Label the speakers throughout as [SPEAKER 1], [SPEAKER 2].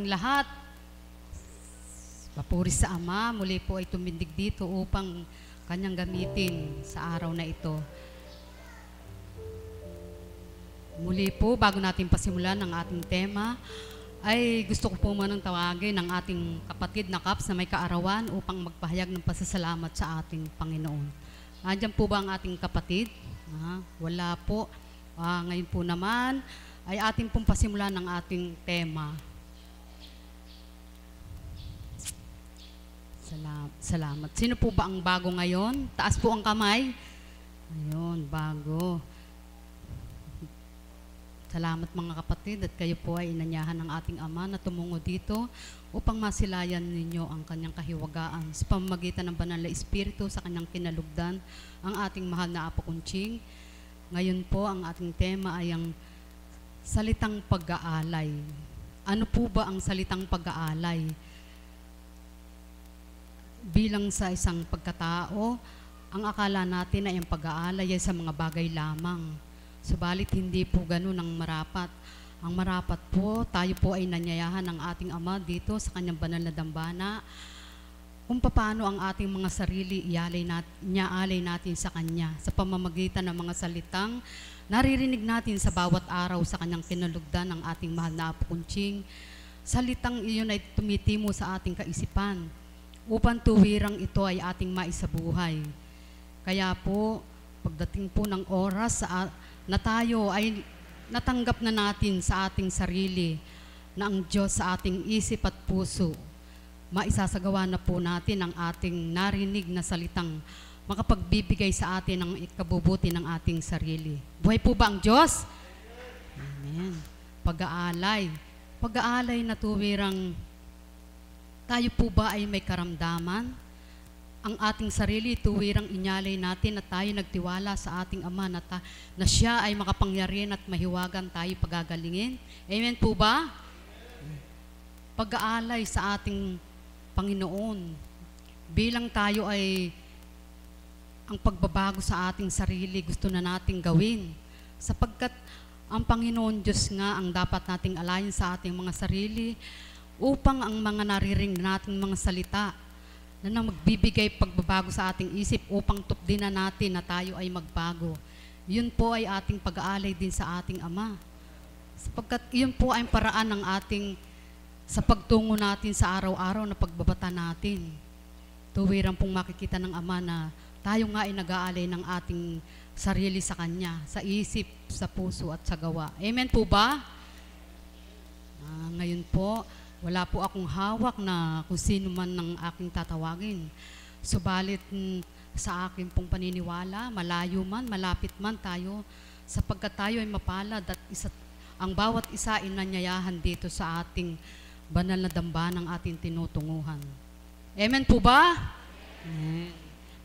[SPEAKER 1] Lahat, papuri sa Ama, muli po ay tumindig dito upang kanyang gamitin sa araw na ito. Muli po, bago natin pasimulan ang ating tema, ay gusto ko po manang tawagin ang ating kapatid na Kaps na may kaarawan upang magpahayag ng pasasalamat sa ating Panginoon. Nandiyan po ba ang ating kapatid? Wala po. Ngayon po naman ay ating pong pasimulan ang ating tema. Salamat. Sino po ba ang bago ngayon? Taas po ang kamay. Ayun, bago. Salamat mga kapatid at kayo po ay inanyahan ng ating Ama na tumungo dito upang masilayan ninyo ang kanyang kahiwagaan sa pamamagitan ng banal na Espiritu sa kanyang kinalugdan ang ating mahal na Apo Kunching. Ngayon po ang ating tema ay ang salitang pag-aalay. Ano po ba ang salitang pag-aalay? Bilang sa isang pagkatao, ang akala natin ay ang pag-aalay ay sa mga bagay lamang. Subalit hindi po ganun ang marapat. Ang marapat po, tayo po ay nanyayahan ng ating Ama dito sa kanyang banal na dambana kung paano ang ating mga sarili iaalay natin sa Kanya sa pamamagitan ng mga salitang naririnig natin sa bawat araw sa kanyang kinalugdan ng ating mahal na Apo Kunching. Salitang iyon ay tumitimo sa ating kaisipan upang tuwirang ito ay ating maisabuhay. Kaya po, pagdating po ng oras na tayo ay natanggap na natin sa ating sarili na ang Diyos sa ating isip at puso, maisasagawa na po natin ang ating narinig na salitang makapagbibigay sa atin ng ikabubuti ng ating sarili. Buhay po ba ang Diyos? Amen. Pag-aalay. Pag-aalay na tuwirang tayo po ba ay may karamdaman? Ang ating sarili, tuwirang inyalay natin at tayo nagtiwala sa ating Ama na siya ay makapangyarihan at mahiwagan tayo pagagalingin. Amen po ba? Pag-aalay sa ating Panginoon. Bilang tayo ay ang pagbabago sa ating sarili, gusto na nating gawin. Sapagkat ang Panginoon Diyos nga ang dapat nating alayin sa ating mga sarili, upang ang mga naririnig nating mga salita na magbibigay pagbabago sa ating isip upang tupdin na natin na tayo ay magbago. Yun po ay ating pag-aalay din sa ating Ama. Sapagkat yun po ay paraan ng ating sa pagtungo natin sa araw-araw na pagbabata natin. Tuwirang pong makikita ng Ama na tayo nga ay nag-aalay ng ating sarili sa Kanya, sa isip, sa puso at sa gawa. Amen po ba? Ngayon po, wala po akong hawak na kung sino man ng aking tatawagin. Subalit sa akin pong paniniwala, malayo man, malapit man tayo, sapagkat tayo ay mapalad at ang bawat isa ay nanyayahan dito sa ating banal na damba ng ating tinutunguhan. Amen po ba? Amen.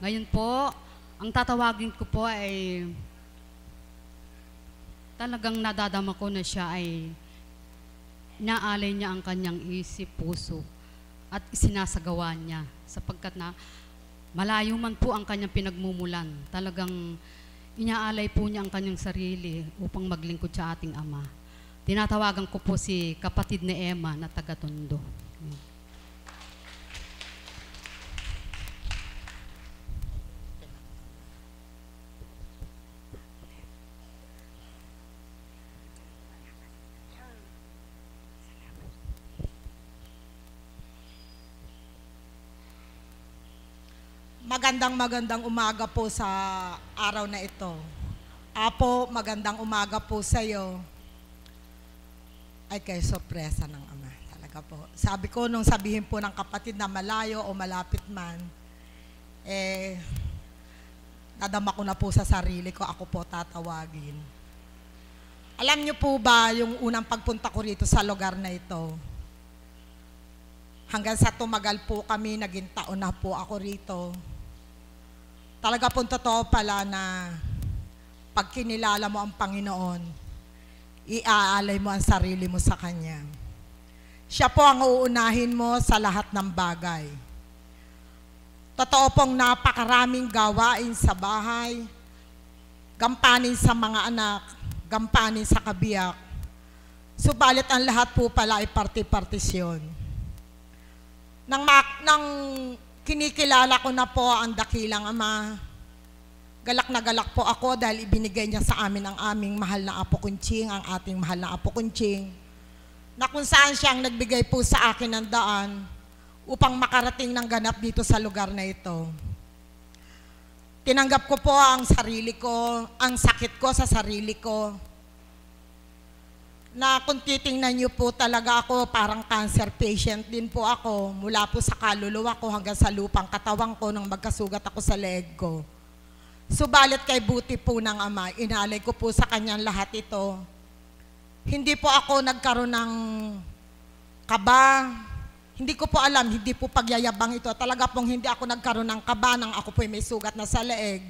[SPEAKER 1] Ngayon po, ang tatawagin ko po ay talagang nadadama ko na siya ay inaalay niya ang kanyang isip, puso at isinasagawa niya sapagkat na malayo man po ang kanyang pinagmumulan, talagang inaalay po niya ang kanyang sarili upang maglingkod sa ating Ama. Tinatawagan ko po si kapatid ni Emma na taga-Tondo.
[SPEAKER 2] Magandang umaga po sa araw na ito. Apo, magandang umaga po sa iyo. Ay, kayo sorpresa ng Ama. Talaga po. Sabi ko, nung sabihin po ng kapatid na malayo o malapit man, nadama ko na po sa sarili ko, ako po tatawagin. Alam niyo po ba, yung unang pagpunta ko rito sa lugar na ito, hanggang sa tumagal po kami, naging taon na po ako rito. Talaga po totoo pala na pag kinilala mo ang Panginoon, iaalay mo ang sarili mo sa Kanya. Siya po ang uunahin mo sa lahat ng bagay. Totoo pong napakaraming gawain sa bahay, gampanin sa mga anak, gampanin sa kabiyak. Subalit ang lahat po pala ay parti-partisyon. Nang kinikilala ko na po ang dakilang Ama, galak na galak po ako dahil ibinigay niya sa amin ang aming mahal na Apo Kunching, ang ating mahal na Apo Kunching, na kung saan siyang nagbigay po sa akin ng daan upang makarating ng ganap dito sa lugar na ito. Tinanggap ko po ang sarili ko, ang sakit ko sa sarili ko, na kung titingnan niyo po talaga ako, parang cancer patient din po ako, mula po sa kaluluwa ko hanggang sa lupang katawan ko nang magkasugat ako sa leeg ko. Subalit kay buti po ng Ama, inalay ko po sa kanyang lahat ito. Hindi po ako nagkaroon ng kaba, hindi ko po alam, hindi po pagyayabang ito. Talaga pong hindi ako nagkaroon ng kaba nang ako po may sugat na sa leeg.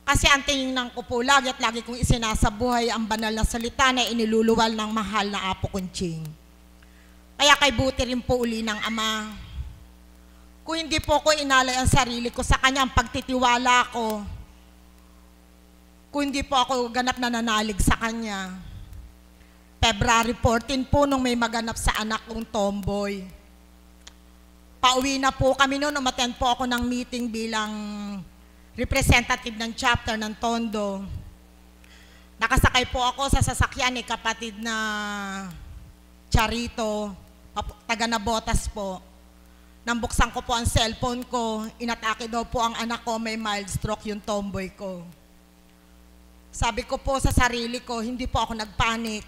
[SPEAKER 2] Kasi ang tingnan ko po lagi at lagi kong isinasabuhay ang banal na salita na iniluluwal ng mahal na Apo Kunching. Kaya kay buti rin po uli ng Ama. Kung hindi po ko inalay ang sarili ko sa kanya, ang pagtitiwala ko, kung hindi po ako ganap na nanalig sa kanya. February 14 po nung may maganap sa anak kong tomboy. Pauwi na po kami noon, umattend po ako ng meeting bilang representative ng chapter ng Tondo. Nakasakay po ako sa sasakyan ni kapatid na Charito, taga Nabotas po. Nang buksan ko po ang cellphone ko, inatake daw po ang anak ko, may mild stroke yung tomboy ko. Sabi ko po sa sarili ko, hindi po ako nagpanik.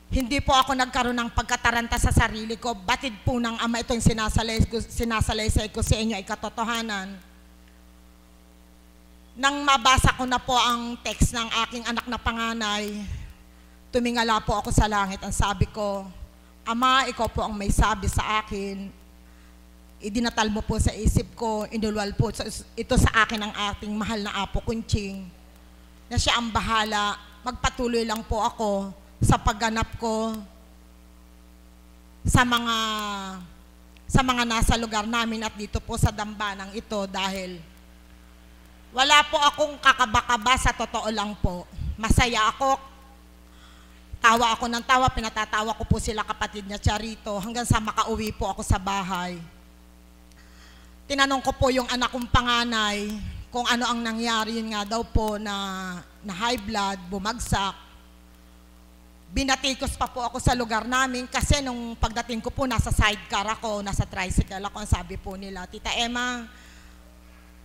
[SPEAKER 2] Hindi po ako nagkaroon ng pagkataranta sa sarili ko. Batid po ng Ama itong sinasalaysay ko sa inyo ay katotohanan. Nang mabasa ko na po ang text ng aking anak na panganay, tumingala po ako sa langit. Ang sabi ko, Ama, ikaw po ang may sabi sa akin. Idinatal mo po sa isip ko, inulwal po ito sa akin ang ating mahal na Apo Kunching, na siya ang bahala. Magpatuloy lang po ako sa pagganap ko sa mga nasa lugar namin at dito po sa dambanang ito, dahil wala po akong kakaba-kaba, sa totoo lang po. Masaya ako, tawa ako ng tawa, pinatatawa ko po sila kapatid niya Charito hanggang sa makauwi po ako sa bahay. Tinanong ko po yung anak kong panganay kung ano ang nangyari. Yun nga daw po na high blood, bumagsak. Binatikos pa po ako sa lugar namin kasi nung pagdating ko po nasa sidecar ako, nasa tricycle ako. Ang sabi po nila, Tita Emma,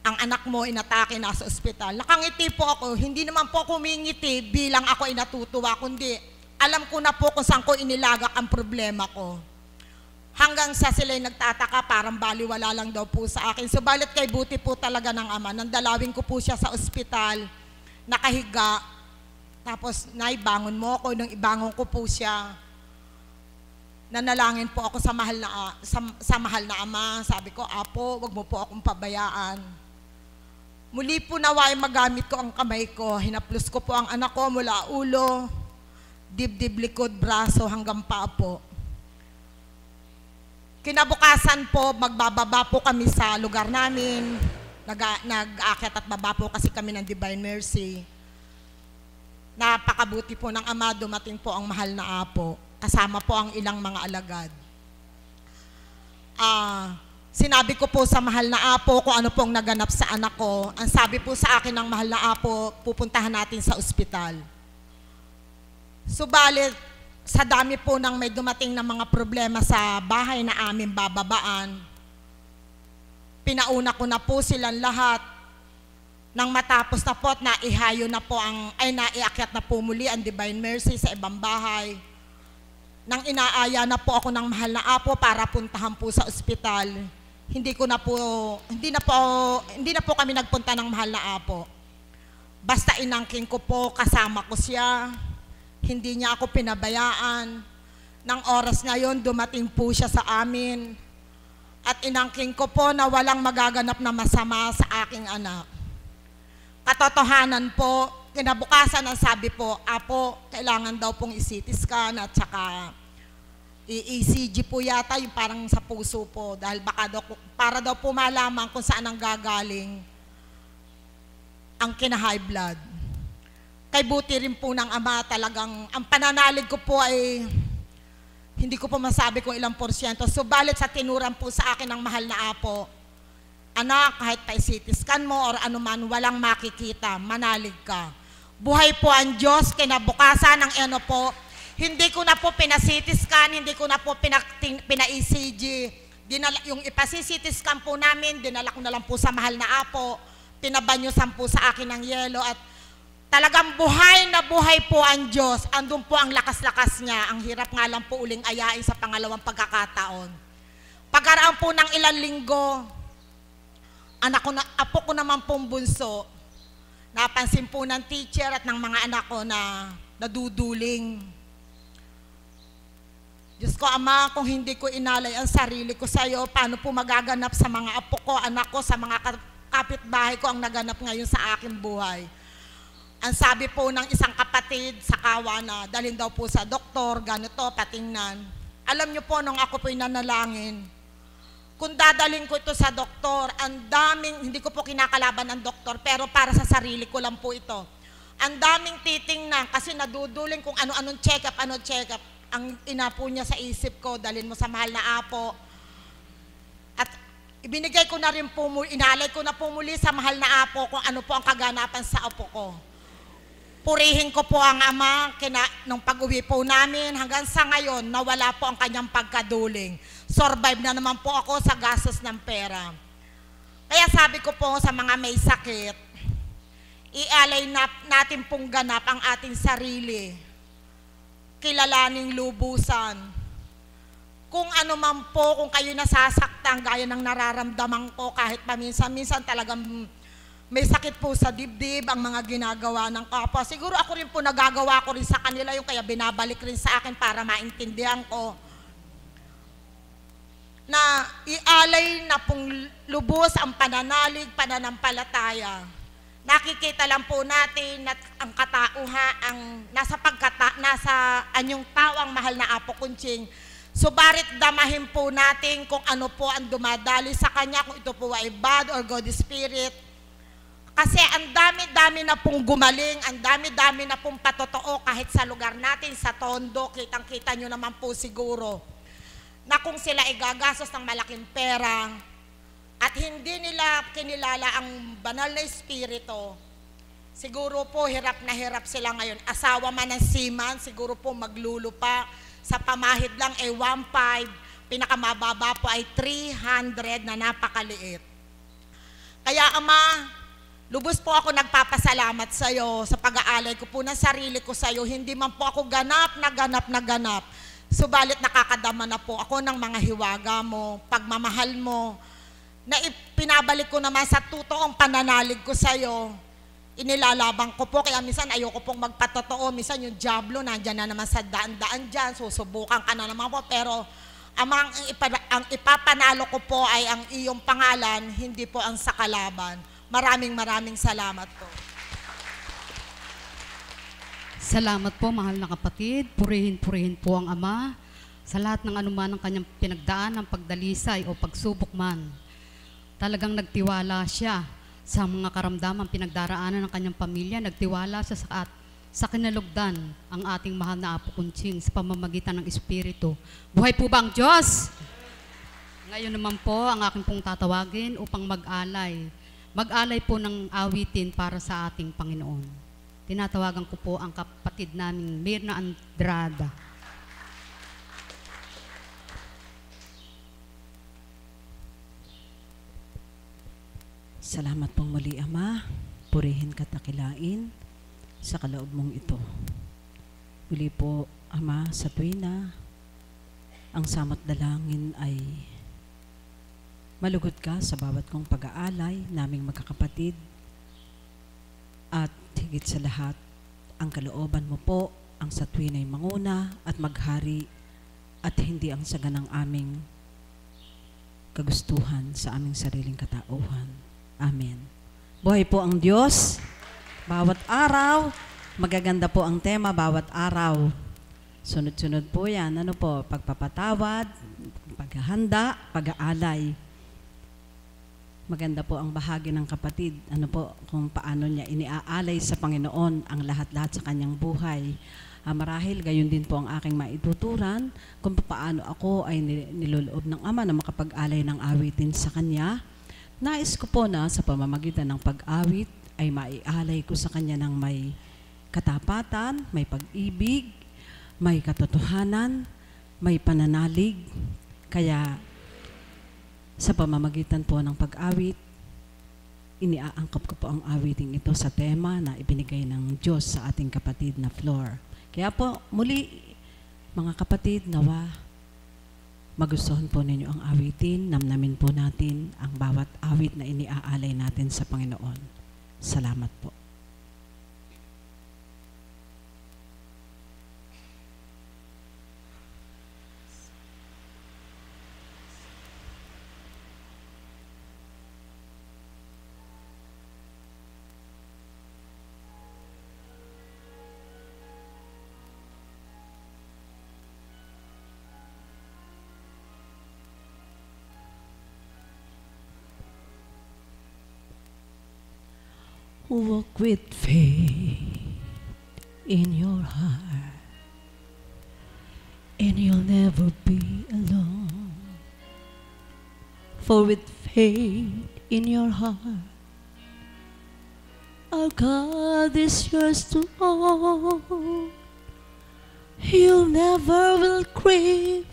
[SPEAKER 2] ang anak mo inatake, nasa ospital. Nakangiti po ako, hindi naman po ako humingiti bilang ako ay natutuwa, kundi alam ko na po kung saan ko inilagak ang problema ko. Hanggang sa sila'y nagtataka, parang baliwala lang daw po sa akin. Subalit kay buti po talaga ng Ama, nandalawin ko po siya sa ospital, nakahiga, tapos naibangon mo ako, nung ibangon ko po siya, nanalangin po ako sa mahal na Ama. Sabi ko, Apo, wag mo po akong pabayaan. Muli po naway magamit ko ang kamay ko, hinaplos ko po ang anak ko mula ulo, dibdib, likod, braso hanggang paa po. Kinabukasan po, magbababa po kami sa lugar namin, nag-aakyat at baba po kasi kami ng Divine Mercy. Napakabuti po ng Ama, dumating po ang mahal na Apo, kasama po ang ilang mga alagad. Sinabi ko po sa mahal na Apo kung ano pong naganap sa anak ko. Ang sabi po sa akin ng mahal na Apo, pupuntahan natin sa ospital. Subalit, sa dami po ng may dumating na mga problema sa bahay na aming bababaan, pinauna ko na po silang lahat. Nang matapos na po at naihayo na po naiakyat na po muli ang Divine Mercy sa ibang bahay. Nang inaaya na po ako ng mahal na Apo para puntahan po sa ospital, hindi na po kami nagpunta ng mahal na Apo. Basta inangking ko po, kasama ko siya. Hindi niya ako pinabayaan. Nang oras na yon, dumating po siya sa amin. At inangking ko po na walang magaganap na masama sa aking anak. Katotohanan po, kinabukasan ang sabi po, Apo, kailangan daw pong i-CT scan at saka ECG po yata, yung parang sa puso po, dahil para daw po malaman kung saan ang gagaling ang kina-high blood. kay buti rin po ng Ama, talagang ang pananalig ko po ay hindi ko po masabi kung ilang porsyento. Subalit sa tinuran po sa akin ng mahal na Apo, anak, kahit pa CT scan mo or anuman, walang makikita, manalig ka. Buhay po ang Diyos, kinabukasan ng po, hindi ko na po pina-CT scan, hindi ko na po pina-ECG. Yung ipasi-CT scan po namin, dinala ko na lang po sa mahal na Apo, pinabanyusan po sa akin ng yelo at talagang buhay na buhay po ang Diyos. Andun po ang lakas-lakas niya. Ang hirap nga lang po uling ayain sa pangalawang pagkakataon. Pagkaraan po ng ilang linggo, apo ko naman pong bunso, napansin po ng teacher at ng mga anak ko na naduduling. Diyos ko, Ama, kung hindi ko inalay ang sarili ko sa iyo, paano po magaganap sa mga apo ko, anak ko, sa mga kapitbahay ko ang naganap ngayon sa aking buhay? Ang sabi po ng isang kapatid sa Kawa na dalhin daw po sa doktor, ganito, patingnan. Alam niyo po, nung ako po'y nanalangin, kung dadalhin ko ito sa doktor, ang daming, hindi ko po kinakalaban ng doktor, pero para sa sarili ko lang po ito. Ang daming titingnan kasi naduduling kung ano-anong check-up, check-up. Ang inapo niya sa isip ko, dalhin mo sa mahal na Apo. At ibinigay ko na rin po, inalay ko na po muli sa mahal na Apo kung ano po ang kaganapan sa apo ko. Purihin ko po ang Ama, nung pag-uwi po namin, hanggang sa ngayon, nawala po ang kanyang pagkaduling. Survive na naman po ako sa gastos ng pera. Kaya sabi ko po sa mga may sakit, ialay natin pong ganap ang ating sarili. Kilalaning lubusan. Kung ano man po, kung kayo nasasaktan, gaya ng nararamdaman ko, kahit paminsan-minsan talagang may sakit po sa dibdib ang mga ginagawa ng kapwa. Siguro ako rin po nagagawa ko rin sa kanila yung kaya binabalik rin sa akin para maintindihan ko na ialay na pong lubos ang pananalig, pananampalataya. Nakikita lang po natin na ang katauhan, nasa anyong tao ang mahal na Apo Kunching. Subalit damahin po natin kung ano po ang dumadali sa kanya, kung ito po ay bad or God Spirit. Kasi ang dami-dami na pong gumaling, ang dami-dami na pong patotoo kahit sa lugar natin, sa Tondo, kitang-kita nyo naman po siguro na kung sila igagastos ng malaking pera at hindi nila kinilala ang banal na espiritu, siguro po hirap na hirap sila ngayon. Asawa man ng seaman, siguro po maglulupa. Sa pamahid lang ay 1.5, pinakamababa po ay 300 na napakaliit. Kaya Ama, lubos po ako nagpapasalamat sa iyo sa pag-aalay ko po ng sarili ko sa iyo. Hindi man po ako ganap na ganap. Subalit nakakadama na po ako ng mga hiwaga mo, pagmamahal mo, na pinabalik ko naman sa totoong pananalig ko sa iyo. Inilalabang ko po, kaya minsan ayoko pong magpatotoo. Minsan yung diablo, nandyan na naman sa daan-daan dyan, susubukan ka na naman po. Pero ang ipapanalo ko po ay ang iyong pangalan, hindi po ang sakalaban. Maraming salamat po.
[SPEAKER 1] Salamat po, mahal na kapatid. Purihin po ang Ama sa lahat ng anuman ng kanyang pinagdaan, ng pagdalisay o pagsubok man. Talagang nagtiwala siya sa mga karamdaman pinagdaraanan ng kanyang pamilya. Nagtiwala siya sa kinalugdan ang ating mahal na Apo Kunching sa pamamagitan ng Espiritu. Buhay po ba ang Diyos? Ngayon naman po, ang aking pong tatawagin upang mag-alay. Mag-alay po ng awitin para sa ating Panginoon. Tinatawagan ko po ang kapatid naming Mirna Andrada.
[SPEAKER 3] Salamat pong muli, Ama. Purihin ka't dakilain sa kaloob mong ito. Muli po, Ama, sa tuwina, ang samot dalangin ay malugod ka sa bawat kong pag-aalay naming magkakapatid. At higit sa lahat, ang kalooban mo po ang sa tuwin ay manguna at maghari at hindi ang saga ng aming kagustuhan sa aming sariling katauhan. Amen. Buhay po ang Diyos. Bawat araw, magaganda po ang tema bawat araw. Sunod-sunod po yan. Ano po? Pagpapatawad, paghahanda, pag-aalay. Maganda po ang bahagi ng kapatid, ano po, kung paano niya iniaalay sa Panginoon ang lahat-lahat sa kanyang buhay. Marahil gayon din po ang aking maituturan kung paano ako ay niloloob ng Ama na makapag-alay ng awitin sa Kanya. Nais ko po na sa pamamagitan ng pag-awit ay maialay ko sa Kanya ng may katapatan, may pag-ibig, may katotohanan, may pananalig. Kaya sa pamamagitan po ng pag-awit, iniaangkop ko po ang awiting ito sa tema na ibinigay ng Diyos sa ating kapatid na Flor. Kaya po, muli, mga kapatid, nawa, magustuhan po ninyo ang awitin, namnamin po natin ang bawat awit na iniaalay natin sa Panginoon. Salamat po. Walk with faith in your heart, and you'll never be alone. For with faith in your heart, our God is yours to own. He'll never will crave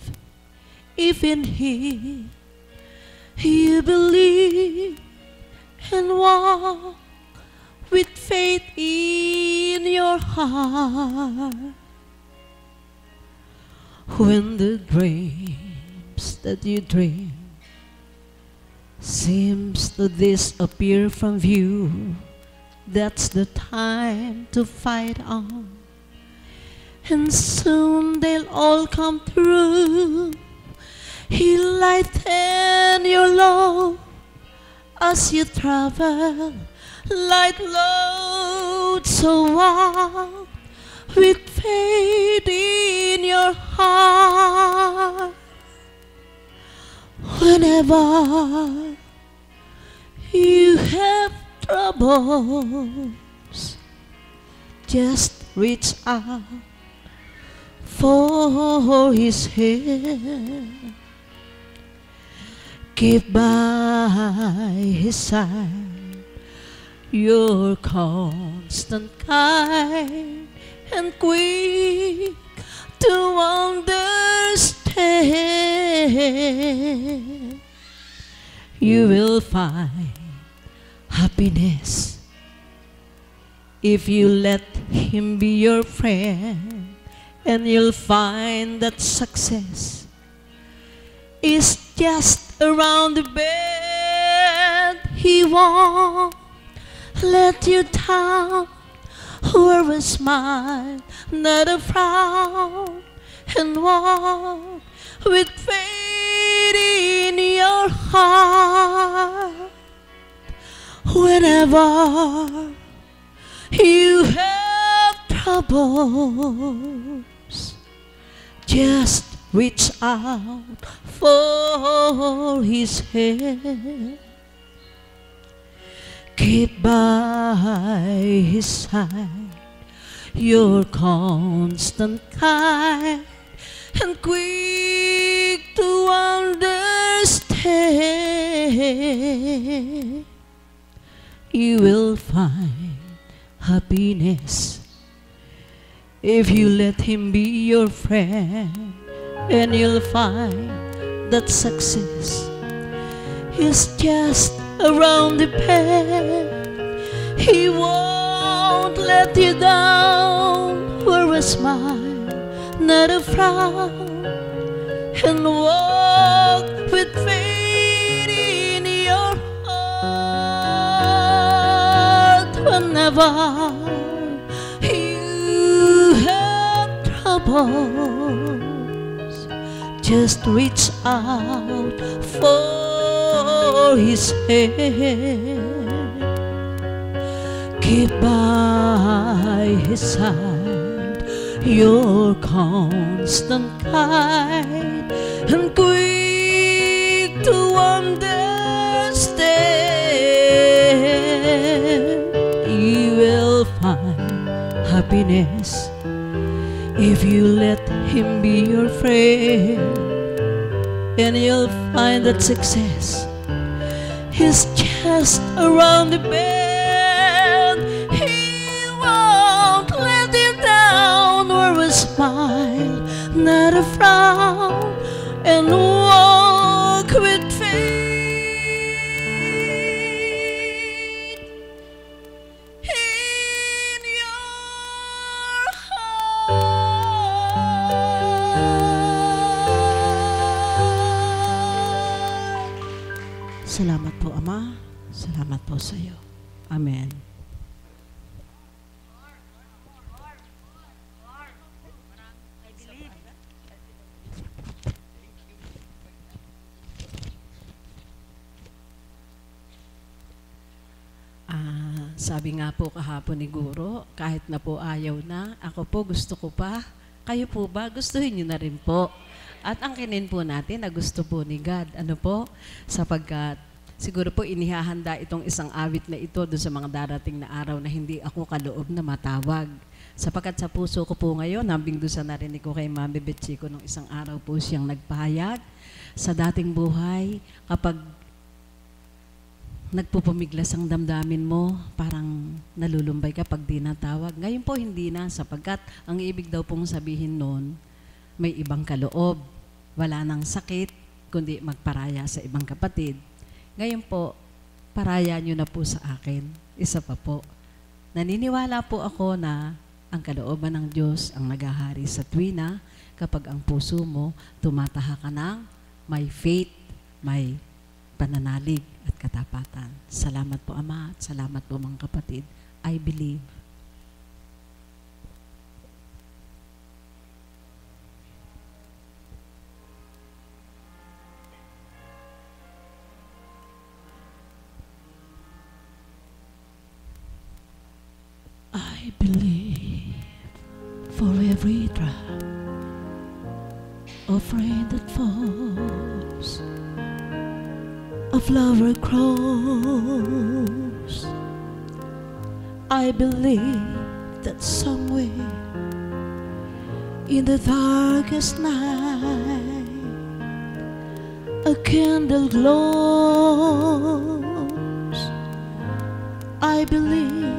[SPEAKER 3] if in Him you believe and walk with faith in your heart. When the dreams that you dream seems to disappear from view, that's the time to fight on, and soon they'll all come true. He'll lighten your load as you travel, light load, so walk with faith in your heart. Whenever you have troubles, just reach out for His hand. Keep by His side, your constant kind and quick to understand. You will find happiness if you let Him be your friend, and you'll find that success is just around the bend. He won't let you down, wear a smile, not a frown, and walk with faith in your heart. Whenever you have troubles, just reach out for His hand. Keep by His side, your constant kind and quick to understand. You will find happiness if you let Him be your friend, and you'll find that success is just around the bend. He won't let you down, wear a smile, not a frown, and walk with faith in your heart. Whenever you have troubles, just reach out for His hand. Keep by His side, your constant kind and quick to understand.
[SPEAKER 4] happiness if you let Him be your friend. And you'll find that success is just around the bend. He won't let you down, or a smile, not a frown, and walk with faith in your heart.
[SPEAKER 3] Salamat po, Ama. Salamat po sa iyo. Amen. Sabi nga po kahapon ni Guro, kahit na po ayaw na, ako po gusto ko pa. Kayo po ba? Gustuhin nyo na rin po. At angkinin po natin na gusto po ni God. Ano po? Sapagkat siguro po inihahanda itong isang awit na ito doon sa mga darating na araw na hindi ako kaloob na matawag. Sapagkat sa puso ko po ngayon, hambing doon sa narinig ko kay Mami Betchico nung isang araw po siyang nagpahayag sa dating buhay, kapag nagpupumiglas ang damdamin mo, parang nalulumbay ka pag di natawag. Ngayon po hindi na, sapagkat ang ibig daw pong sabihin noon, may ibang kaloob. Wala nang sakit, kundi magparaya sa ibang kapatid. Ngayon po, paraya nyo na po sa akin. Isa pa po. Naniniwala po ako na ang kalooban ng Diyos ang naghahari sa tuwina kapag ang puso mo tumataha ka ng may faith, may pananalig at katapatan. Salamat po, Ama, at salamat po, mga kapatid. I believe.
[SPEAKER 4] I believe for every drop of rain that falls, a flower grows. I believe that somewhere in the darkest night a candle glows. I believe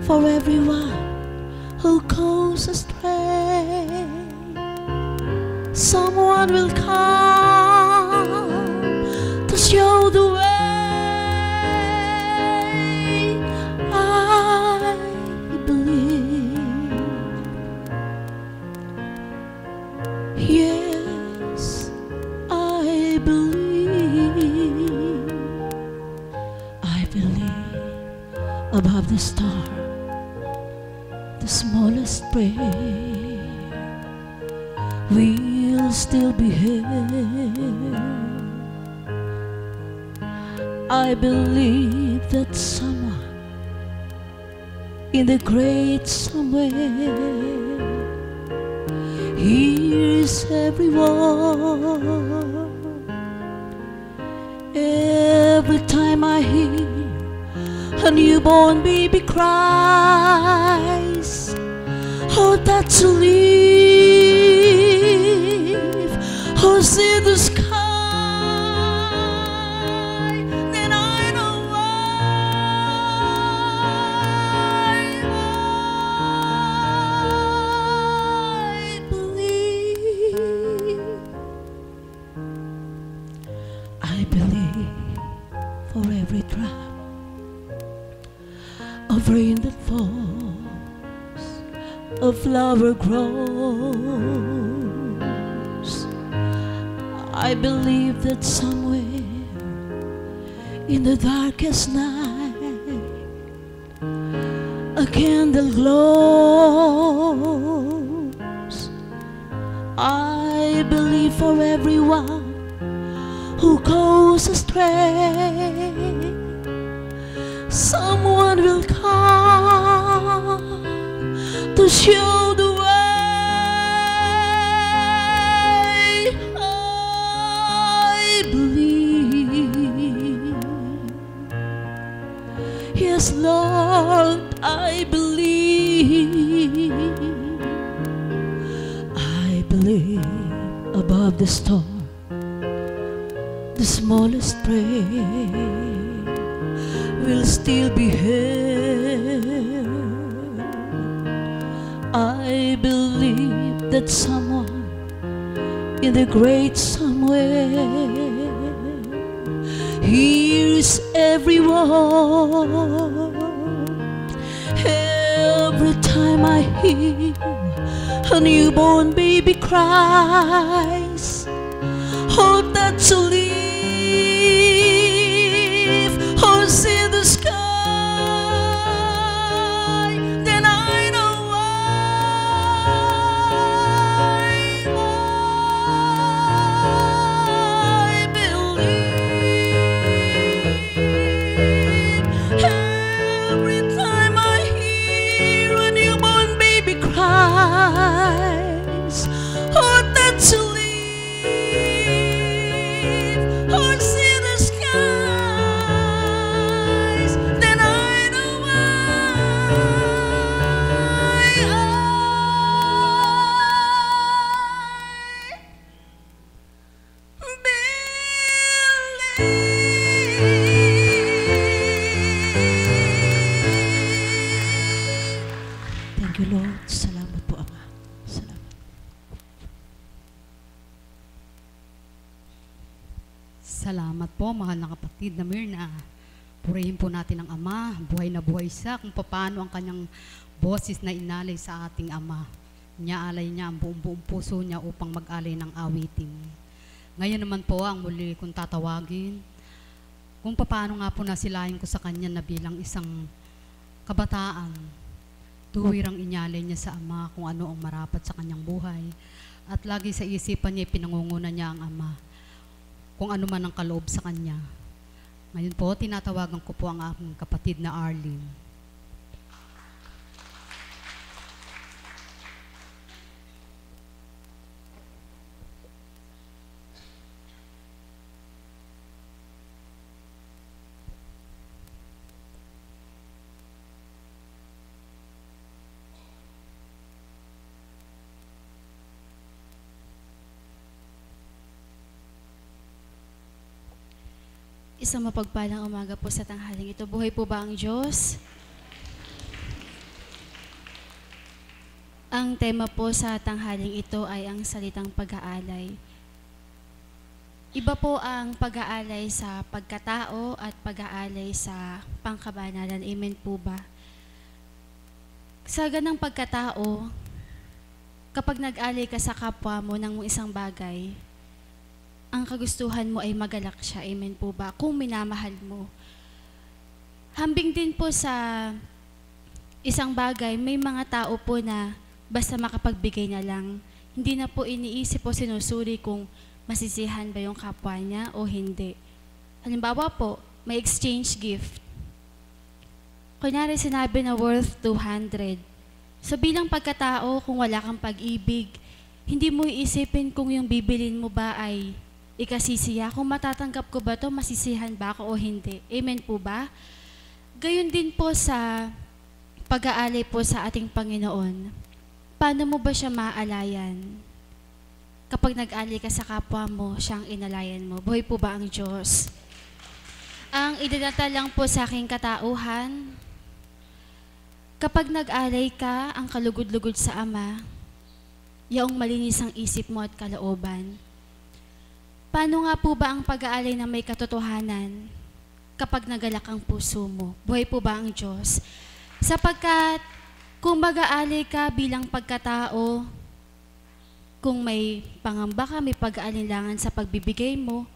[SPEAKER 4] for everyone who goes astray, someone will come to show the way. I believe, yes, I believe. I believe above the star, the smallest prayer will still be here. I believe that someone in the great somewhere hears everyone. Every time I hear a newborn baby cries, oh, that's a leaf, oh, see the sky, then I know I believe for every drop of rain that falls, a flower grows. I believe that somewhere in the darkest night a candle glows. I believe for everyone who goes astray, someone will come to show the way. I believe, yes, Lord, I believe. above the storm, the smallest prayer will still be heard. I believe that someone in the great somewhere hears everyone. Every time I hear a newborn baby cries, hope that to live or see the sky, then I know I believe. Every time I hear a newborn baby cries, hope that to live or see the skies, then I know
[SPEAKER 3] Thank you, Lord. Salamat po, Ama. Salamat.
[SPEAKER 1] Salamat po, mahal na kapatid na Myrna. Purihin po natin ang Ama, buhay na buhay siya, kung paano ang kanyang boses na inalay sa ating Ama. Niaalay niya ang buong puso niya upang mag-alay ng awitin. Ngayon naman po ang muli kong tatawagin, kung paano nga po nasilayan ko sa kanya na bilang isang kabataan, tuwirang inyalay niya sa Ama kung ano ang marapat sa kanyang buhay. At lagi sa isipan niya, pinangunguna niya ang Ama, kung ano man ang kaloob sa kanya. Ngayon po, tinatawagan ko po ang aking kapatid na Arlene.
[SPEAKER 5] Isang mapagpalang umaga po sa tanghaling ito. Buhay po ba ang Diyos? Ang tema po sa tanghaling ito ay ang salitang pag-aalay. Iba po ang pag-aalay sa pagkatao at pag-aalay sa pangkabanalan. Amen po ba? Sa ganang pagkatao, kapag nag-alay ka sa kapwa mo ng isang bagay, ang kagustuhan mo ay magalak siya. Amen po ba? Kung minamahal mo. Hambing din po sa isang bagay, may mga tao po na basta makapagbigay na lang, hindi na po iniisip o sinusuri kung masisihan ba yung kapwa niya o hindi. Halimbawa po, may exchange gift. Kunyari sinabi na worth 200. So bilang pagkatao, kung wala kang pag-ibig, hindi mo iisipin kung yung bibilin mo ba ay ikasisiya, kung matatanggap ko ba to, masisihan ba ako o hindi. Amen po ba? Gayon din po sa pag-aalay po sa ating Panginoon. Paano mo ba siya maalayan? Kapag nag-alay ka sa kapwa mo, siyang inalayan mo. Buhay po ba ang Diyos? Ang idinata lang po sa aking katauhan, kapag nag-alay ka, ang kalugod-lugod sa Ama, yaong malinis ang isip mo at kalooban. Paano nga po ba ang pag-aalay na may katotohanan kapag nagalak ang puso mo? Buhay po ba ang Diyos? Sapagkat kung mag-aalay ka bilang pagkatao, kung may pangamba ka, may pag-aalinlangan sa pagbibigay mo,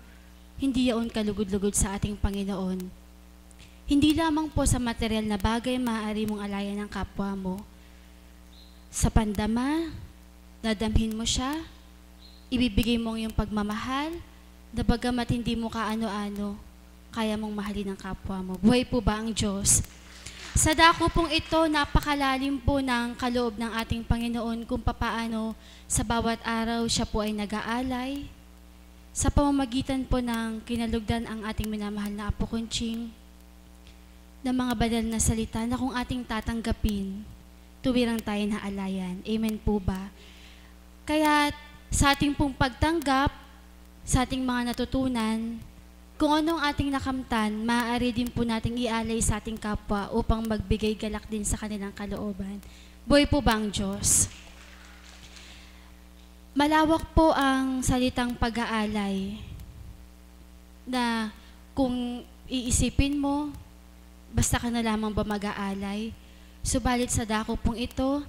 [SPEAKER 5] hindi yaon kalugod-lugod sa ating Panginoon. Hindi lamang po sa material na bagay maaari mong alayan ng kapwa mo. Sa pandama, nadamhin mo siya, ibibigay mo yung pagmamahal, na bagamat hindi mo kaano-ano, kaya mong mahalin ang kapwa mo. Buhay po ba ang Diyos? Sa dako pong ito, napakalalim po ng kaloob ng ating Panginoon kung papaano sa bawat araw siya po ay nag-aalay. Sa pamamagitan po ng kinalugdan ang ating minamahal na Apo Conching, ng mga banal na salita na kung ating tatanggapin, tuwirang tayo na alayan. Amen po ba? Kaya sa ating pong pagtanggap, sa ating mga natutunan, kung anong ating nakamtan, maaari din po nating ialay sa ating kapwa upang magbigay galak din sa kanilang kalooban. Buhay po ba ang Diyos? Malawak po ang salitang pag-aalay na kung iisipin mo, basta ka na lamang ba mag-aalay, subalit sa dako pong ito,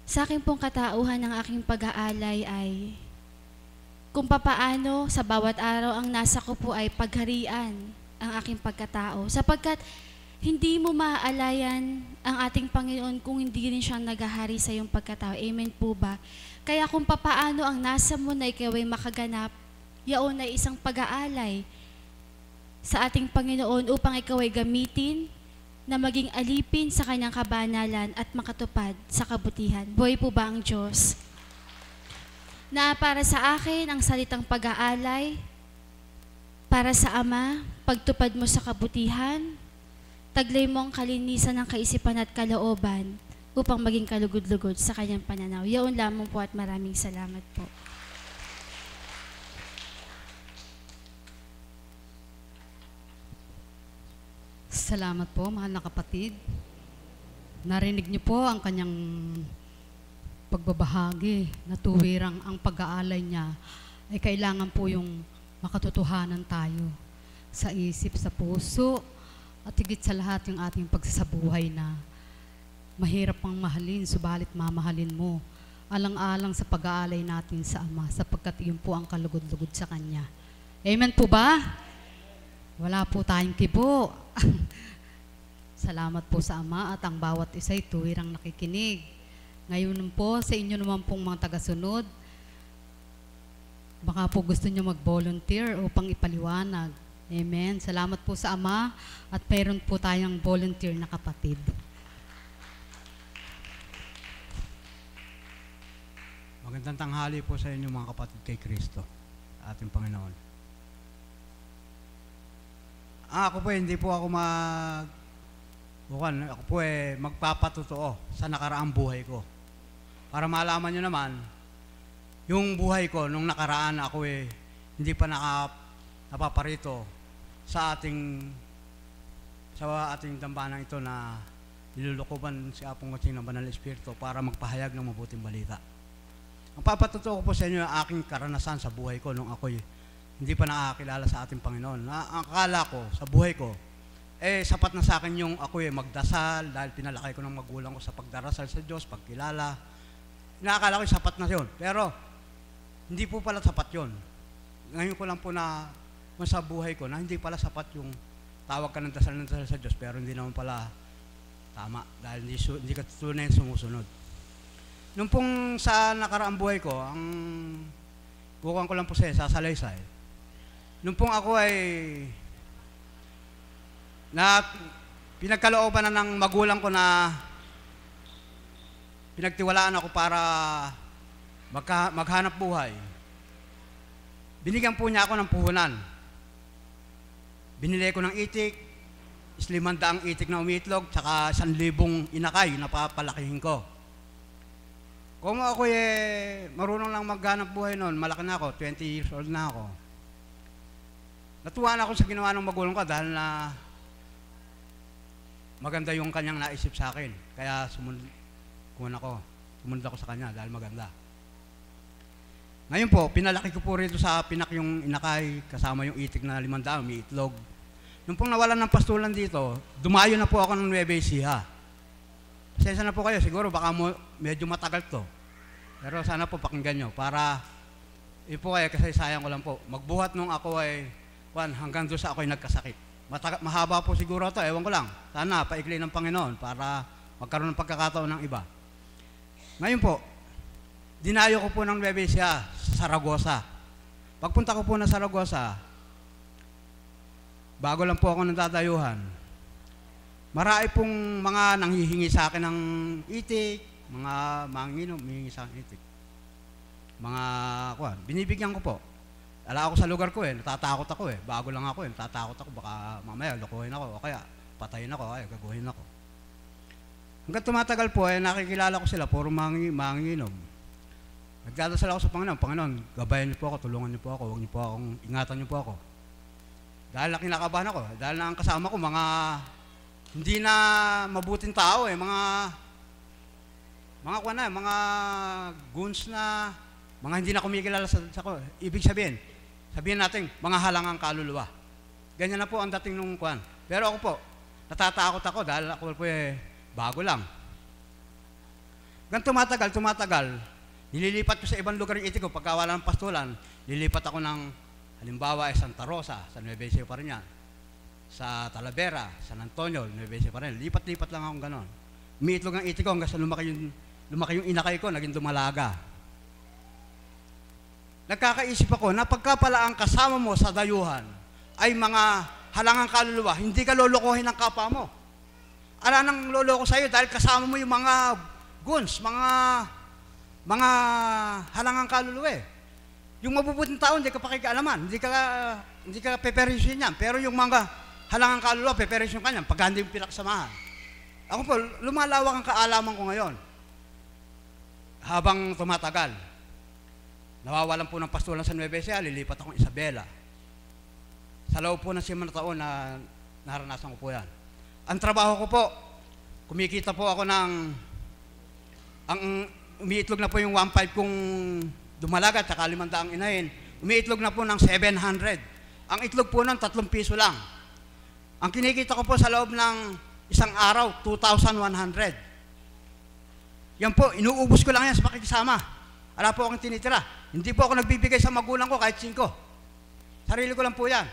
[SPEAKER 5] sa aking pong katauhan ng aking pag-aalay ay kung papaano sa bawat araw ang nasa ko po ay pagharian ang aking pagkatao. Sapagkat hindi mo maaalayan ang ating Panginoon kung hindi rin siyang naghahari sa iyong pagkatao. Amen po ba? Kaya kung papaano ang nasa mo na ikaw ay makaganap, yaon ay isang pag-aalay sa ating Panginoon upang ikaw ay gamitin na maging alipin sa kanyang kabanalan at makatupad sa kabutihan. Buhay po ba ang Diyos? Na para sa akin, ang salitang pag-aalay, para sa Ama, pagtupad mo sa kabutihan, taglay mo ang kalinisan ng kaisipan at kalooban upang maging kalugod-lugod sa kanyang pananaw. Yaon lamang po at maraming salamat po.
[SPEAKER 1] Salamat po, mahal na kapatid. Narinig niyo po ang kanyang pagbabahagi na tuwirang ang pag-aalay niya ay kailangan po yung makatotohanan tayo sa isip, sa puso, at higit sa lahat yung ating pagsasabuhay na mahirap pang mahalin, subalit mamahalin mo. Alang-alang sa pag-aalay natin sa Ama, sapagkat yun po ang kalugod-lugod sa Kanya. Amen po ba? Wala po tayong kibo. Salamat po sa Ama at ang bawat isa'y tuwirang nakikinig. Ngayon po, sa inyo naman pong mga tagasunod, baka po gusto nyo mag-volunteer upang ipaliwanag. Amen. Salamat po sa Ama at mayroon po tayong volunteer na kapatid.
[SPEAKER 6] Magandang tanghali po sa inyo mga kapatid kay Kristo, ating Panginoon. Ako po hindi po ako ako po magpapatotoo sa nakaraang buhay ko. Para malaman nyo naman, yung buhay ko nung nakaraan ako hindi pa napaparito sa ating dambanang ito na nilulukuban si Apong Kutsing ng Banal Espiritu para magpahayag ng mabuting balita. Ang papatotoo ko po sa inyo ang aking karanasan sa buhay ko nung ako'y hindi pa nakakilala sa ating Panginoon. Ang akala ko sa buhay ko, sapat na sa akin yung ako'y magdasal dahil pinalaki ko ng magulang ko sa pagdarasal sa Diyos, pagkilala. Inaakala ko sapat na yun. Pero hindi po pala sapat yun. Ngayon ko lang po na sa buhay ko na hindi pala sapat yung tawag ka ng dasal sa Diyos pero hindi naman pala tama dahil hindi ka tunay sumusunod. Nung pong sa nakaraang buhay ko, ang bukan ko lang po sa sasalaysay. Nung pong ako ay pinagkalooban na ng magulang ko na pinagtiwalaan ako para maghanap buhay. Binigyan po niya ako ng puhunan. Binili ko ng itik, 500 itik na umiitlog, tsaka 1,000 inakay na papalakihin ko. Kung ako marunong lang maghanap buhay noon, malaki na ako, 20 years old na ako. Natuwa na ako sa ginawa ng magulang ko dahil na maganda yung kanyang naisip sa akin. Kaya sumunod ako sa kanya dahil maganda. Ngayon po, pinalaki ko po rito sa pinak yung inakay, kasama yung itik na 500, may itlog. Nung pong nawalan ng pastulan dito, dumayo na po ako ng Nueva Ecija. Pasensya na po kayo, siguro baka medyo matagal to. Pero sana po pakinggan nyo para po kasi sayang ko lang po. Magbuhat nung ako hanggang doon sa ako ay nagkasakit. Mahaba po siguro to, ewan ko lang. Sana paikli ng Panginoon para magkaroon ng pagkakataon ng iba. Ngayon po, dinayo ko po ng Nueva Ecija sa Saragosa. Pagpunta ko po na Saragosa, bago lang po ako nadadayuhan, marami pong mga nanghihingi sa akin ng itik, mga manginom, hihingi sa akin itik. Binibigyan ko po. Ala ako sa lugar ko natatakot ako bago lang ako natatakot ako, baka mamaya lokohin ako, o kaya patayin ako, gaguhin ako. Hanggang tumatagal po nakikilala ko sila, puro manginom. Nagdadasal ako sa Panginoon, Panginoon, gabayan niyo po ako, tulungan niyo po ako, huwag niyo po akong, ingatan niyo po ako. Dahil na kinakabahan ako, dahil na ang kasama ko, mga hindi na mabuting tao mga goons na, mga hindi na kumikilala sa ko. Ibig sabihin natin, mga halangang kaluluwa. Ganyan na po ang dating nung kuwan. Pero ako po, natatakot ako dahil ako po bago lang. Ganun tumatagal, nililipat ko sa ibang lugar yung itik ko. Pagka wala ng pastulan, lilipat ako ng, halimbawa, Santa Rosa, sa Nueva Ecija pa rin yan. Sa Talavera, San Antonio, Nueva Ecija pa rin. Lipat-lipat lang akong ganon. Umiitlog ang itik ko hanggang sa lumaki yung inakay ko, naging dumalaga. Nagkakaisip ako na pagka pala ang kasama mo sa dayuhan ay mga halangang kaluluwa, hindi ka lolokohin ng kapwa mo. Ala nang loloko sa'yo dahil kasama mo yung mga goons, mga halangang kaluluwa eh. Yung mabubuting tao, hindi ka pakikialaman, hindi ka peperisyon yan. Pero yung mga halangang kaluluwa, peperisyon ka yan, pagka hindi mo pinaksamahan. Ako po, lumalawak ang kaalaman ko ngayon. Habang tumatagal, nawawalan po ng pastulan sa Nueva Ecija, lilipat akong Isabela. Sa loob po ng 7 na taon na naranasan ko po yan. Ang trabaho ko po, kumikita po ako ng, ang umiitlog na po yung 1.5 kong dumalaga, tsaka 500 inahin, umiitlog na po ng 700. Ang itlog po ng 3 piso lang. Ang kinikita ko po sa loob ng isang araw, 2,100. Yan po, inuubos ko lang yan sa pakikisama. Wala po akong tinitira. Hindi po ako nagbibigay sa magulang ko kahit 5. Sarili ko lang po yan.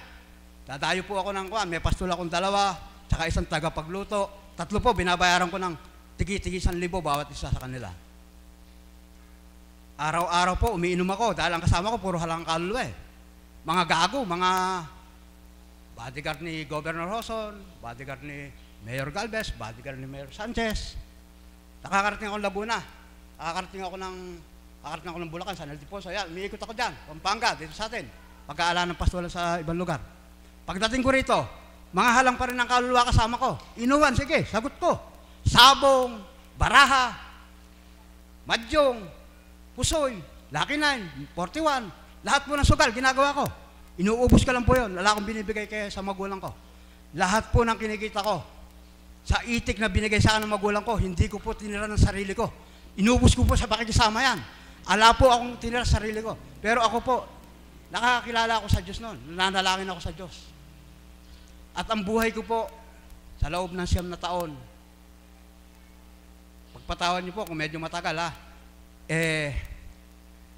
[SPEAKER 6] Dadayo po ako ng kuwan. May pastol akong 2, tsaka isang tagapagluto. 3 po, binabayaran ko ng tigi-tigi 1,000 bawat isa sa kanila. Araw-araw po, umiinom ako dahil ang kasama ko, puro halang kaluluwa eh. Mga gago, mga bodyguard ni Governor Hoson, bodyguard ni Mayor Galvez, bodyguard ni Mayor Sanchez. Nakakarating ako ng Laguna, nakakarating ako ng Bulacan, San Ildefonso, yan, umiikot ako dyan, Pampanga, dito sa atin, pagkaalaan ng pastolan sa ibang lugar. Pagdating ko rito, mga halang pa rin ng kaluluwa kasama ko, inuwan, sige, sagot ko, sabong, baraha, madyong, pusoy, Lucky 9, 41, lahat po ng sugal, ginagawa ko. Inuubos ko lang po yun, wala akong binibigay kaya sa magulang ko. Lahat po ng kinikita ko, sa itik na binigay sa akin ng magulang ko, hindi ko po tinira ng sarili ko. Inubos ko po sa pakikisama yan. Ala po akong tinira sa sarili ko. Pero ako po, nakakakilala ako sa Diyos noon. Nananalangin ako sa Diyos. At ang buhay ko po, sa loob ng 9 na taon, pagpatawan niyo po kung medyo matagal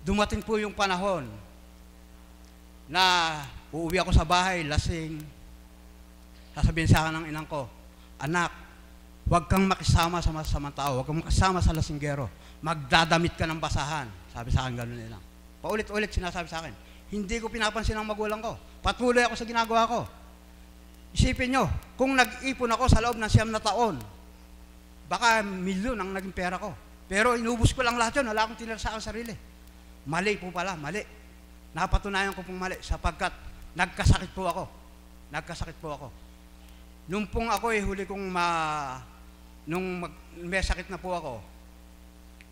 [SPEAKER 6] dumating po yung panahon na uuwi ako sa bahay, lasing. Sasabihin sa akin ng inang ko, anak, huwag kang makisama sa masasamang tao, huwag kang makisama sa lasinggero, magdadamit ka ng basahan. Sabi sa akin gano'n nilang. Paulit-ulit sinasabi sa akin. Hindi ko pinapansin ang magulang ko. Patuloy ako sa ginagawa ko. Isipin nyo, kung nag-ipon ako sa loob ng 9 na taon, baka milyon ang naging pera ko. Pero inubos ko lang lahat yun, wala akong tinira sa aking sarili. Mali po pala, mali. Napatunayan ko pong mali sapagkat nagkasakit po ako. Nung pong ako huli kong may sakit na po ako,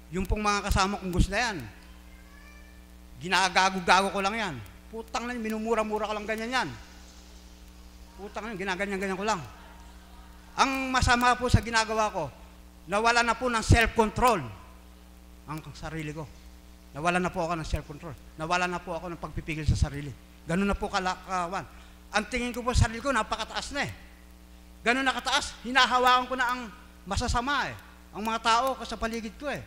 [SPEAKER 6] yung pong mga kasama kong gusto na yan, ginagago-gago ko lang yan. Putang na, minumura-mura ko lang ganyan yan. Putang na, ginaganyan-ganyan ko lang. Ang masama po sa ginagawa ko, nawala na po ng self-control ang sarili ko. Nawala na po ako ng self-control. Nawala na po ako ng pagpipigil sa sarili. Ganun na po kalakawan. Ang tingin ko po sa sarili ko, napakataas na eh. Ganun nakataas, hinahawakan ko na ang masasama eh. Ang mga tao sa paligid ko eh.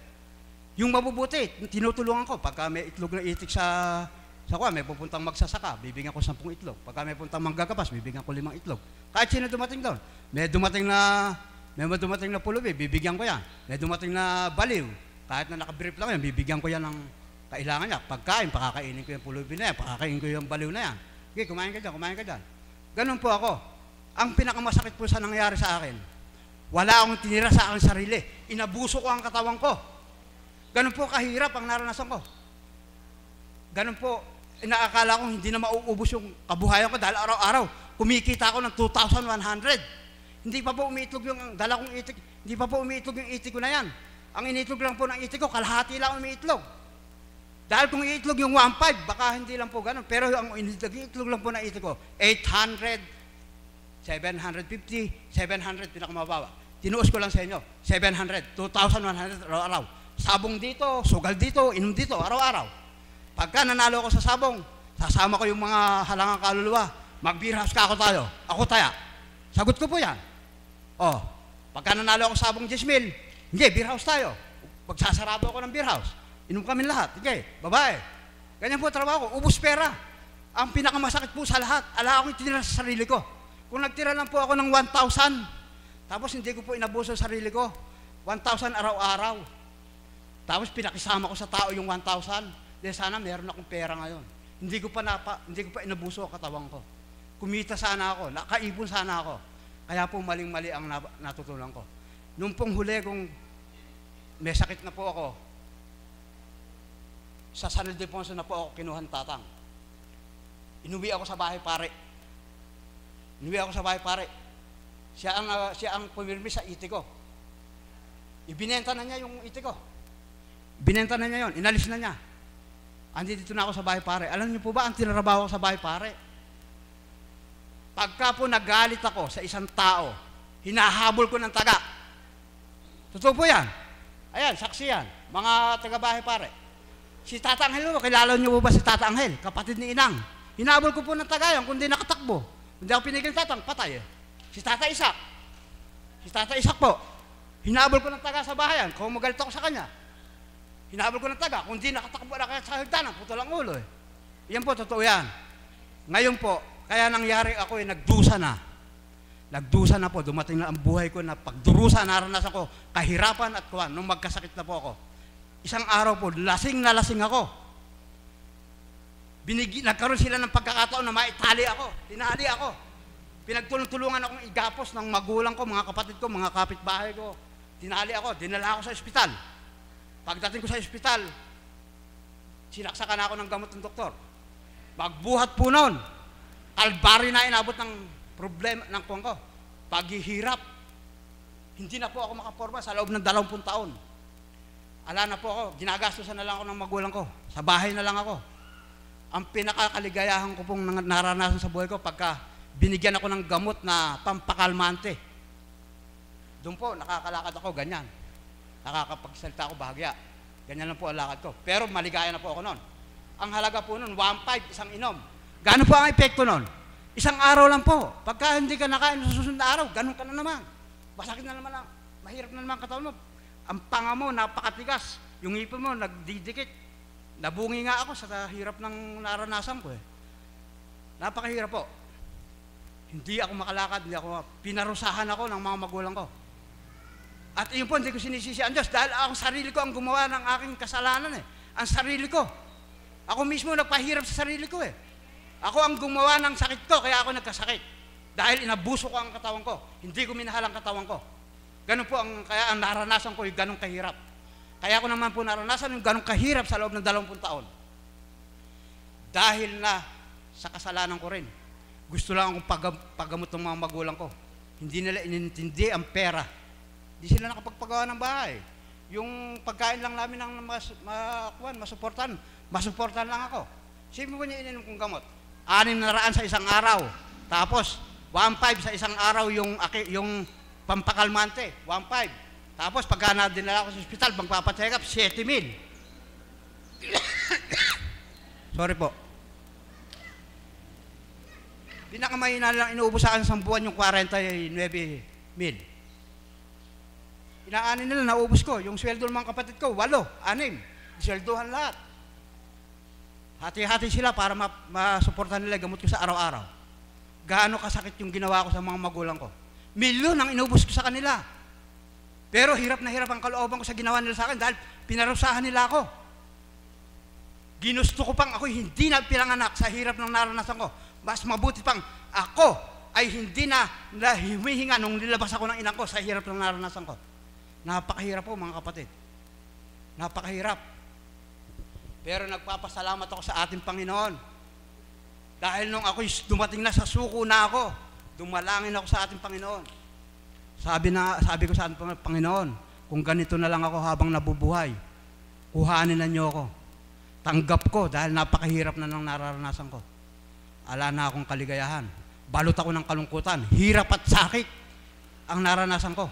[SPEAKER 6] Yung mabubuti, tinutulungan ko. Pagka may itlog na itik sa may pupuntang magsasaka, bibigyan ko 10 itlog. Pagka may puntang manggagapas, bibigyan ko 5 itlog. Kahit sino dumating doon. May dumating na pulubi, bibigyan ko yan. May dumating na baliw, kahit na nakabrief lang yan, bibigyan ko yan ng kailangan niya. Pagkain, pakakainin ko yung pulubi na yan, pakakainin ko yung baliw na yan. Okay, kumain ka dyan. Ganun po ako. Ang pinakamasakit po sa nangyari sa akin, wala akong tinira sa aking sarili. Inabuso ko ang katawan ko. Ganun po kahirap ang naranasan ko. Ganun po, inaakala ko hindi na mauubos yung kabuhayan ko dahil araw-araw, kumikita ako ng 2,100. Hindi pa po umiitlog yung dala kong itik, hindi pa po umiitlog yung itik ko na yan. Ang initlog lang po ng itik ko, kalahati lang umiitlog. Dahil kung iitlog yung 1.5, baka hindi lang po ganun. Pero ang iitlog lang po na itlog ko, 800, 750, 700 pinakamababa. Tinuos ko lang sa inyo, 700, 2,100 araw-araw. Sabong dito, sugal dito, inom dito, araw-araw. Pagka nanalo ako sa sabong, sasama ko yung mga halangang kaluluwa. Mag-beer house ka ako tayo. Ako taya. Sagot ko po yan. Oh, pagka nanalo ako sa sabong 10,000, hindi, beer house tayo. Pagsasarado ako ng beer house. Inom kami lahat. Okay, babae. Ganyan po trabaho ko. Ubus pera. Ang pinakamasakit po sa lahat, ala akong itinira sa sarili ko. Kung nagtira lang po ako ng 1,000, tapos hindi ko po inabuso sa sarili ko, 1,000 araw-araw. Tapos pinakisama ko sa tao yung 1,000. Dahil sana meron akong pera ngayon. Hindi ko pa inabuso ang katawan ko. Kumita sana ako, nakaipon sana ako. Kaya po maling-mali ang natutunan ko. Nung pong huli kong may sakit na po ako, sa San Ildefonso na po ako kinuhan tatang. Inuwi ako sa bahay pare. Siya ang pumirmi sa iti ko. Ibinenta na niya yung iti ko. Binenta na niya yon, inalis na niya. Andito na ako sa bahay pare. Alam niyo po ba ang tinrabaho ko sa bahay pare? Pagka po nagalit ako sa isang tao, hinahabol ko ng taga. Totoo po yan. Ayan, saksi yan. Mga taga-bahay pare. Si Tata Angel, kilala niyo po ba si Tata Angel? Kapatid ni Inang. Hinahabol ko po ng tagayan, kundi nakatakbo. Hindi ako pinigil tatang, patay eh. Si Tata Isak po. Hinahabol ko ng taga sa bahayan, kung magalit ako sa kanya. Hinahabol ko ng taga, kundi nakatakbo na kaya sa hagdanan, putol ang ulo eh. Yan po, totoo yan. Ngayon po, kaya nangyari ako eh, nagdusa na. Nagdusa na po, dumating na ang buhay ko na pagdurusa, naranasan ko, kahirapan at kuwan, nung magkasakit na po ako. Isang araw po, lasing na lasing ako. Nagkaroon sila ng pagkakataon na maitali ako. Tinali ako. Pinagtulong-tulungan akong igapos ng magulang ko, mga kapatid ko, mga kapitbahay ko. Tinali ako, dinala ako sa ospital. Pagdating ko sa ospital, sinaksakan ako ng gamot ng doktor. Magbuhat po noon. Kalbari na inabot ng problema ng kuwan ko. Paghihirap. Hindi na po ako makaporma sa loob ng 20 taon. Ala na po ako, ginagastusan na lang ako ng magulang ko. Sa bahay na lang ako. Ang pinakakaligayahan ko pong naranasan sa buhay ko pagka binigyan ako ng gamot na pampakalmante. Doon po, nakakalakad ako, ganyan. Nakakapagsalita ako bahagya. Ganyan lang po ang lakad ko. Pero maligaya na po ako noon. Ang halaga po noon, 1.5, isang inom. Gano'n po ang epekto noon? Isang araw lang po. Pagka hindi ka nakain sa susunod na araw, ganun ka na naman. Masakit na naman lang. Mahirap na naman katawan mo. Ang panga mo, napakatigas. Yung ipon mo, nagdidikit. Nabungi nga ako sa hirap ng naranasan ko eh. Napakahirap po. Hindi ako makalakad, pinarusahan ako ng mga magulang ko. At yun po, hindi ko sinisisi ang Diyos dahil ang sarili ko ang gumawa ng aking kasalanan eh. Ang sarili ko. Ako mismo nagpahirap sa sarili ko eh. Ako ang gumawa ng sakit ko, kaya ako nagkasakit. Dahil inabuso ko ang katawan ko. Hindi ko minahal ang katawan ko. Ganun po kaya ang naranasan ko yung ganong kahirap. Kaya ako naman po naranasan yung ganong kahirap sa loob ng 20 taon. Dahil na sa kasalanan ko rin. Gusto lang akong paggamot ng mga magulang ko. Hindi nila inintindi ang pera. Hindi sila nakapagpagawa ng bahay. Yung pagkain lang namin ng masuportan lang ako. Sino po niya ininom kong gamot? 600 sa isang araw. Tapos 1.5 sa isang araw yung pampakalmante, 1.5. Tapos pagka dinala ko sa ospital, magpapacheck up, 7,000. Sorry po. Pinakamahina lang inuubos sa akin sa buwan yung 49,000. Inaanin nila, naubos ko. Yung sweldo ng mga kapatid ko, 8, 6. Sweldohan lahat. Hati-hati sila para masuportahan nila gamot ko sa araw-araw. Gaano kasakit yung ginawa ko sa mga magulang ko. Milyon ang inubos ko sa kanila. Pero hirap na hirap ang kalooban ko sa ginawa nila sa akin dahil pinarusahan nila ako. Ginusto ko pang ako hindi na pinanganak sa hirap ng naranasan ko. Mas mabuti pang ako ay hindi na humihinga nung nilabas ako ng inang ko sa hirap ng naranasan ko. Napakahirap po mga kapatid. Napakahirap. Pero nagpapasalamat ako sa ating Panginoon. Dahil nung ako'y dumating na sa suko na ako, dumalangin ako sa ating Panginoon. Sabi ko sa ating Panginoon, kung ganito na lang ako habang nabubuhay, kuhanin na niyo ako. tanggap ko dahil napakahirap na ng nararanasan ko. Ala na akong kaligayahan. Balot ako ng kalungkutan. Hirap at sakit ang naranasan ko.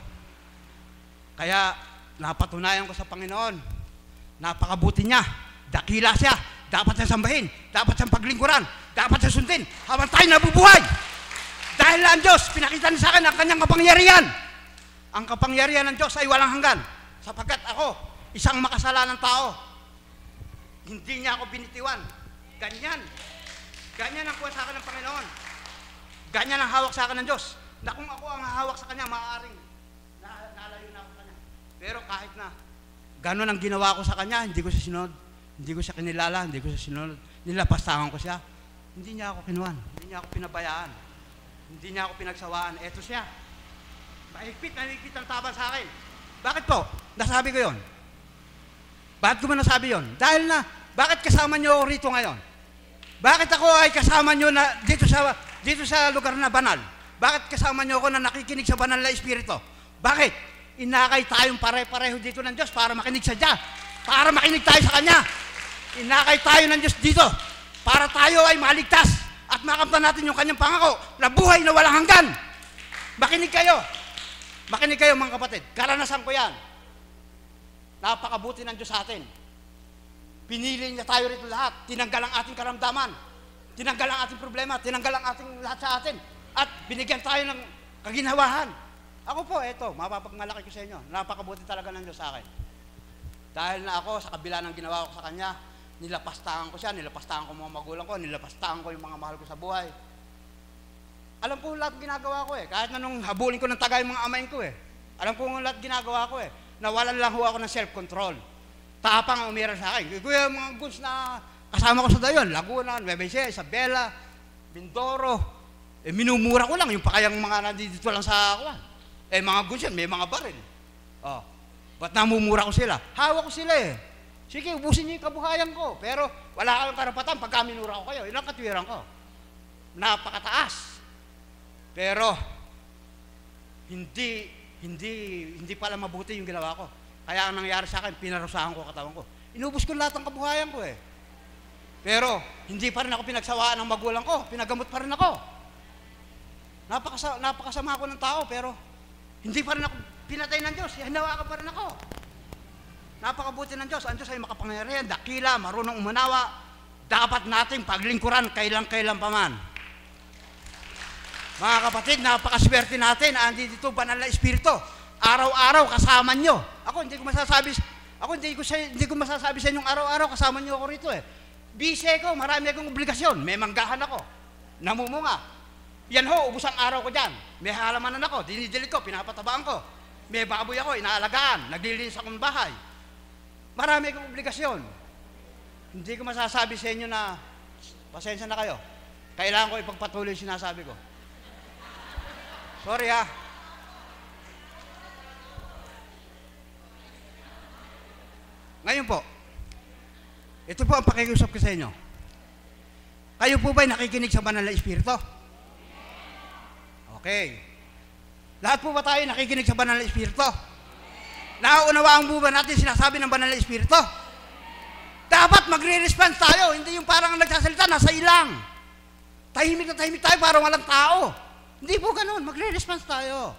[SPEAKER 6] Kaya napatunayan ko sa Panginoon, napakabuti niya, dakila siya, dapat siya sambahin, dapat siyang paglingkuran, dapat siya sundin habang tayo nabubuhay. Dahil ang Diyos, pinakita niya sa akin ang kanyang kapangyarihan. Ang kapangyarihan ng Diyos ay walang hanggan. Sapagkat ako, isang makasalanang tao, hindi niya ako binitiwan. Ganyan. Ganyan ang kuha sa akin ng Panginoon. Ganyan ang hawak sa akin ng Diyos. Na kung ako ang hawak sa Kanya, maaaring nalayo na ako sa Kanya. Pero kahit na gano'n ang ginawa ko sa Kanya, hindi ko siya sinunod. Hindi ko siya kinilala, hindi ko siya sinunod. Nilapastangan ko siya. Hindi niya ako kinuhan. Hindi niya ako pinabayaan. Hindi niya ako pinagsawaan. Eto siya. Mahigpit ang taban sa akin. Bakit po? Nasabi ko yon. Bakit ko ba nasabi yon? Dahil na, bakit kasama niyo rito ngayon? Bakit ako ay kasama niyo na dito sa lugar na banal? Bakit kasama niyo ako na nakikinig sa banal na Espiritu? Bakit? Inakay tayong pare-pareho dito ng Diyos para makinig sa Diyos. Para makinig tayo sa Kanya. Inakay tayo ng Diyos dito para tayo ay maligtas at makamtan natin yung Kanyang pangako na buhay na walang hanggan. Makinig kayo. Makinig kayo mga kapatid. Karanasan ko yan. Napakabuti ng Diyos sa atin. Pinili niya tayo rito lahat. Tinanggal ang ating karamdaman. Tinanggal ang ating problema. Tinanggal ang ating lahat sa atin. At binigyan tayo ng kaginhawahan. Ako po, eto, mapapagmalaki ko sa inyo. Napakabuti talaga ng Diyos sa akin. Dahil na ako, sa kabila ng ginawa ko sa Kanya, nilapastangan ko siya, nilapastangan ko mga magulang ko, nilapastangan ko yung mga mahal ko sa buhay. Alam ko lahat ginagawa ko kahit na nung habulin ko ng tagay mga amain ko Alam ko lahat ginagawa ko Nawalan lang ho ako ng self-control. Tapang ang umira sa akin. Kuya, mga goods na kasama ko sa dayon, Laguna, Nueva Ecija, Isabela, Mindoro, minumura ko lang yung pakayang mga nandito lang sa akin. Mga goods yan, may mga baril. Ba't namumura ko sila? Hawak ko sila Sige, ubusin niyo yung kabuhayan ko. Pero wala kayong karapatan pagka minura ko kayo. Yun ang katwiran ko. Napakataas. Pero, hindi pala mabuti yung ginawa ko. Kaya ang nangyari sa akin, pinarusahan ko katawan ko. Inubos ko lahat ng kabuhayan ko Pero, hindi pa rin ako pinagsawaan ng magulang ko. Pinagamot pa rin ako. Napakasama ako ng tao, pero hindi pa rin ako pinatay ng Diyos. Hinawakan pa rin ako. Napakabuti ng Diyos. Ang Diyos ay makapangyarihan, dakila, marunong umanawa. Dapat nating paglingkuran kailan-kailan pa man. Mga kapatid, napakaswerte natin. Andito banal na Espiritu. Araw-araw kasama nyo. Ako hindi ko masasabi sa inyong araw-araw kasama nyo ako rito Busy ko, marami akong obligasyon. May manggahan ako. Namumunga. Yan ho, ubus ang araw ko dyan. May halamanan ako, dinidilig ko, pinapatabaan ko. May baboy ako, inaalagaan. Naglilinis akong bahay. Marami akong obligasyon. Hindi ko masasabi sa inyo na pasensya na kayo. Kailangan ko ipagpatuloy yung sinasabi ko. Sorry Ngayon po, ito po ang pakikiusap ko sa inyo. Kayo po ba'y nakikinig sa banal na Espiritu? Okay. Lahat po ba tayo nakikinig sa banal na Espiritu? Nauunawaan po ba natin sinasabi ng banal na Espiritu? Dapat magre-response tayo, hindi yung parang nagsasalita, nasa ilang. Tahimik na tahimik tayo, parang walang tao. Hindi po ganun, magre-response tayo.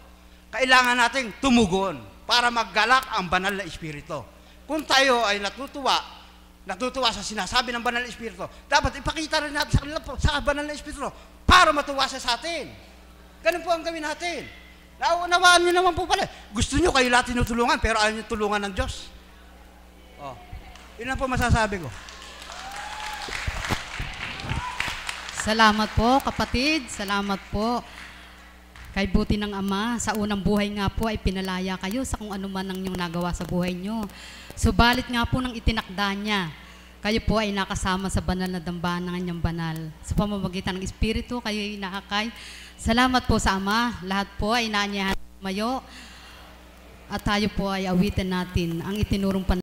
[SPEAKER 6] Kailangan nating tumugon para maggalak ang banal na Espiritu. Kung tayo ay natutuwa sa sinasabi ng banal na Espiritu, dapat ipakita rin natin sa kanila sa banal na Espiritu para matuwa siya sa atin. Ganun po ang gawin natin. Naunawaan niyo naman po pala. Gusto niyo kayo lahat tinutulungan, pero ayaw niyo tulungan ng Diyos. Yun lang po masasabi ko.
[SPEAKER 1] Salamat po, kapatid. Salamat po. Kay buti ng Ama, sa unang buhay nga po ay pinalaya kayo sa kung ano man ang inyong nagawa sa buhay nyo. Subalit nga po ng itinakda niya, kayo po ay nakasama sa banal na dambaan ng inyong banal. Sa pamamagitan ng Espiritu, kayo ay nakakay. Salamat po sa Ama. Lahat po ay naanyahan mayo. At tayo po ay awitin natin ang itinurong